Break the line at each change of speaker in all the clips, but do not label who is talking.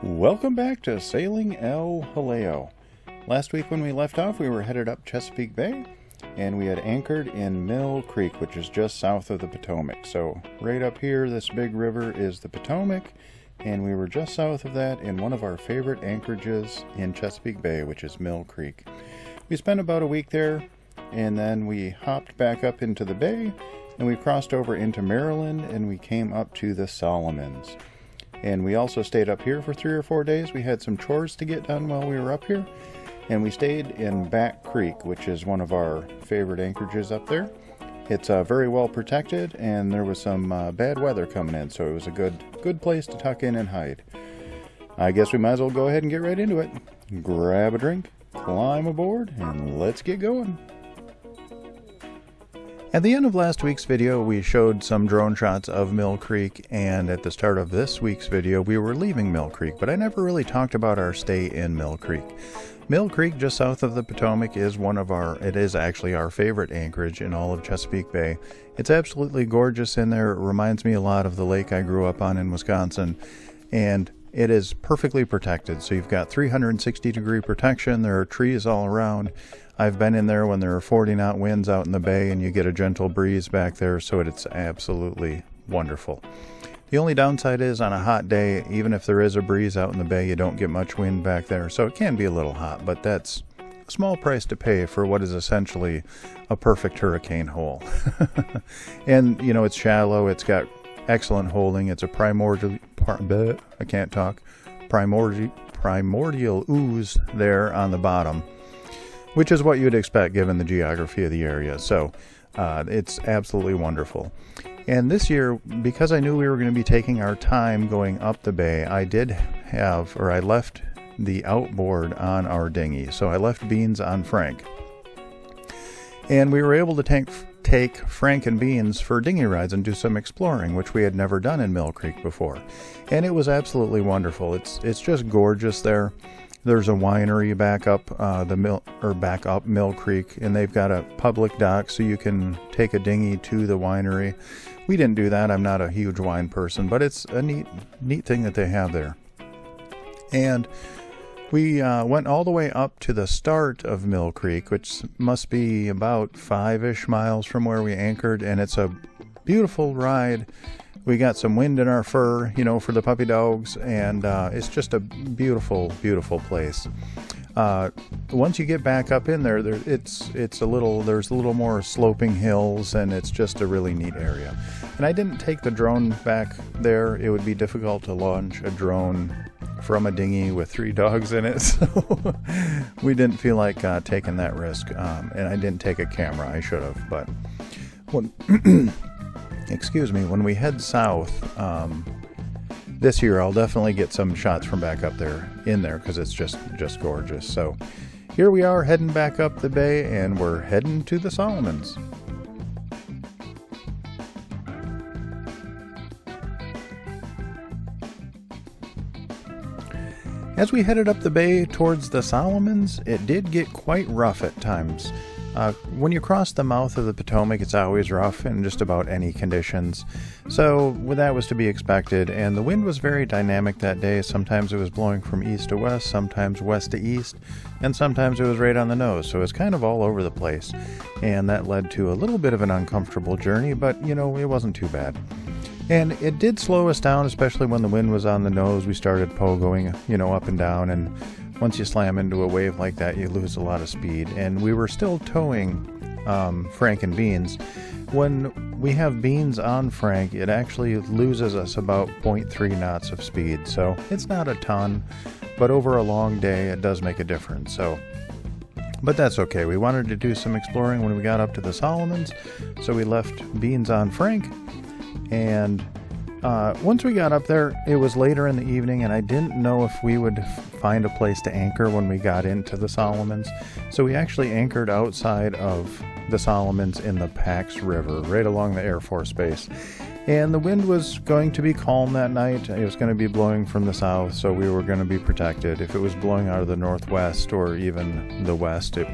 Welcome back to Sailing El Jaleo. Last week when we left off, we were headed up Chesapeake Bay, and we had anchored in Mill Creek, which is just south of the Potomac. So right up here, this big river is the Potomac, and we were just south of that in one of our favorite anchorages in Chesapeake Bay, which is Mill Creek. We spent about a week there, and then we hopped back up into the bay, and we crossed over into Maryland, and we came up to the Solomons. And we also stayed up here for 3 or 4 days. We had some chores to get done while we were up here. And we stayed in Back Creek, which is one of our favorite anchorages up there. It's very well protected, and there was some bad weather coming in, so it was a good place to tuck in and hide. I guess we might as well go ahead and get right into it. Grab a drink, climb aboard, and let's get going. At the end of last week's video, we showed some drone shots of Mill Creek, and at the start of this week's video, we were leaving Mill Creek, but I never really talked about our stay in Mill Creek. Mill Creek, just south of the Potomac, is it is actually our favorite anchorage in all of Chesapeake Bay. It's absolutely gorgeous in there. It reminds me a lot of the lake I grew up on in Wisconsin, and it is perfectly protected. So you've got 360-degree protection. There are trees all around. I've been in there when there are 40-knot winds out in the bay and you get a gentle breeze back there, so it's absolutely wonderful. The only downside is on a hot day, even if there is a breeze out in the bay, you don't get much wind back there, so it can be a little hot, but that's a small price to pay for what is essentially a perfect hurricane hole. And, you know, it's shallow, it's got excellent holding, it's a primordial ooze there on the bottom, which is what you'd expect given the geography of the area. So it's absolutely wonderful. And this year, because I knew we were going to be taking our time going up the bay, I left the outboard on our dinghy. So I left Beans on Frank. And we were able to take Frank and Beans for dinghy rides and do some exploring, which we had never done in Mill Creek before. And it was absolutely wonderful. It's just gorgeous there. There's a winery back up Mill Creek, and they've got a public dock so you can take a dinghy to the winery. We didn't do that. I'm not a huge wine person, but it's a neat thing that they have there. And we went all the way up to the start of Mill Creek, which must be about 5-ish miles from where we anchored, and it's a beautiful ride. We got some wind in our fur, you know, for the puppy dogs, and it's just a beautiful, beautiful place. Once you get back up in there, there's a little more sloping hills, and it's just a really neat area. And I didn't take the drone back there. It would be difficult to launch a drone from a dinghy with 3 dogs in it, so we didn't feel like taking that risk. And I didn't take a camera. I should have, but excuse me, when we head south this year, I'll definitely get some shots from back up there because it's just gorgeous. So here we are heading back up the bay, and we're heading to the Solomons. As we headed up the bay towards the Solomons, it did get quite rough at times. When you cross the mouth of the Potomac, it's always rough in just about any conditions. So that was to be expected, and the wind was very dynamic that day. Sometimes it was blowing from east to west, sometimes west to east, and sometimes it was right on the nose. So it's kind of all over the place, and that led to a little bit of an uncomfortable journey, but you know, it wasn't too bad. And it did slow us down, especially when the wind was on the nose. We started pogoing, you know, up and down, and once you slam into a wave like that, you lose a lot of speed. And we were still towing Frank and Beans. When we have Beans on Frank, it actually loses us about 0.3 knots of speed. So it's not a ton, but over a long day, it does make a difference. But that's okay. We wanted to do some exploring when we got up to the Solomons, so we left Beans on Frank. And once we got up there, it was later in the evening, and I didn't know if we would find a place to anchor when we got into the Solomons. So we actually anchored outside of the Solomons in the Pax River, right along the Air Force Base. And the wind was going to be calm that night. It was going to be blowing from the south, so we were going to be protected. If it was blowing out of the northwest or even the west, it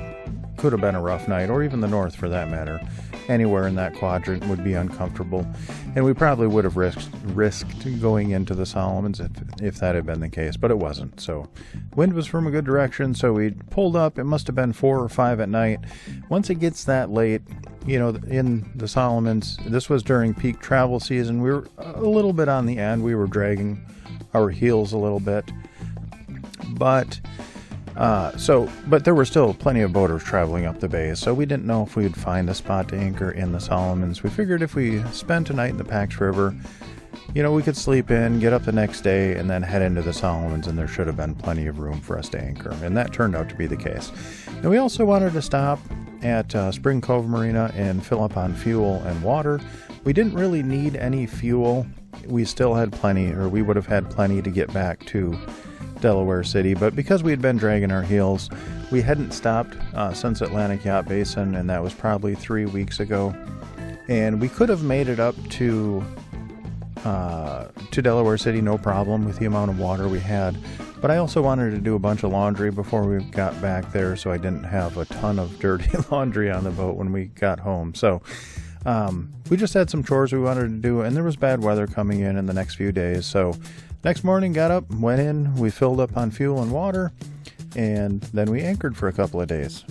could have been a rough night, or even the north for that matter. anywhere in that quadrant would be uncomfortable, and we probably would have risked going into the Solomons if that had been the case, but it wasn't. So wind was from a good direction, so we pulled up. It must have been 4 or 5 at night. Once it gets that late, you know, in the Solomons, this was during peak travel season. We were a little bit on the end. We were dragging our heels a little bit, but there were still plenty of boaters traveling up the bay, so we didn't know if we'd find a spot to anchor in the Solomons. We figured if we spent a night in the Pax River, you know, we could sleep in, get up the next day, and then head into the Solomons, and there should have been plenty of room for us to anchor, and that turned out to be the case. And we also wanted to stop at Spring Cove Marina and fill up on fuel and water. We didn't really need any fuel. We still had plenty, or we would have had plenty to get back to Delaware City, but because we had been dragging our heels, we hadn't stopped since Atlantic Yacht Basin, and that was probably 3 weeks ago. And we could have made it up to Delaware City no problem with the amount of water we had, but I also wanted to do a bunch of laundry before we got back there, so I didn't have a ton of dirty laundry on the boat when we got home. So we just had some chores we wanted to do, and there was bad weather coming in the next few days. So next morning, got up, went in, we filled up on fuel and water, and then we anchored for a couple of days.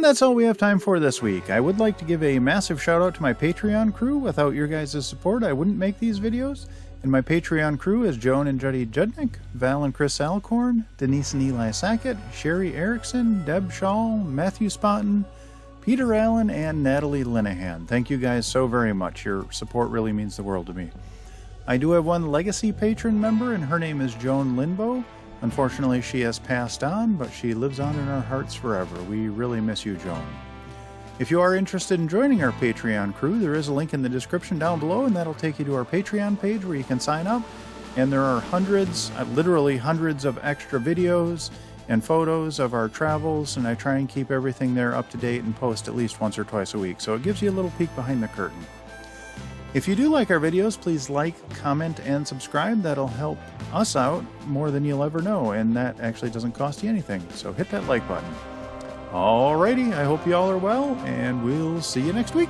And that's all we have time for this week. I would like to give a massive shout out to my Patreon crew. Without your guys' support, I wouldn't make these videos. And my Patreon crew is Joan and Juddy Judnick, Val and Chris Alcorn, Denise and Eli Sackett, Sherry Erickson, Deb Shaw, Matthew Spotton, Peter Allen, and Natalie Linehan. Thank you guys so very much. Your support really means the world to me. I do have one legacy patron member, and her name is Joan Linbo. Unfortunately, she has passed on, but she lives on in our hearts forever. We really miss you, Joan. If you are interested in joining our Patreon crew, there is a link in the description down below, and that'll take you to our Patreon page where you can sign up. And there are hundreds, literally hundreds of extra videos and photos of our travels, and I try and keep everything there up to date and post at least once or twice a week, so it gives you a little peek behind the curtain. If you do like our videos, please like, comment, and subscribe. That'll help us out more than you'll ever know, and that actually doesn't cost you anything, so hit that like button. Alrighty, I hope you all are well, and we'll see you next week.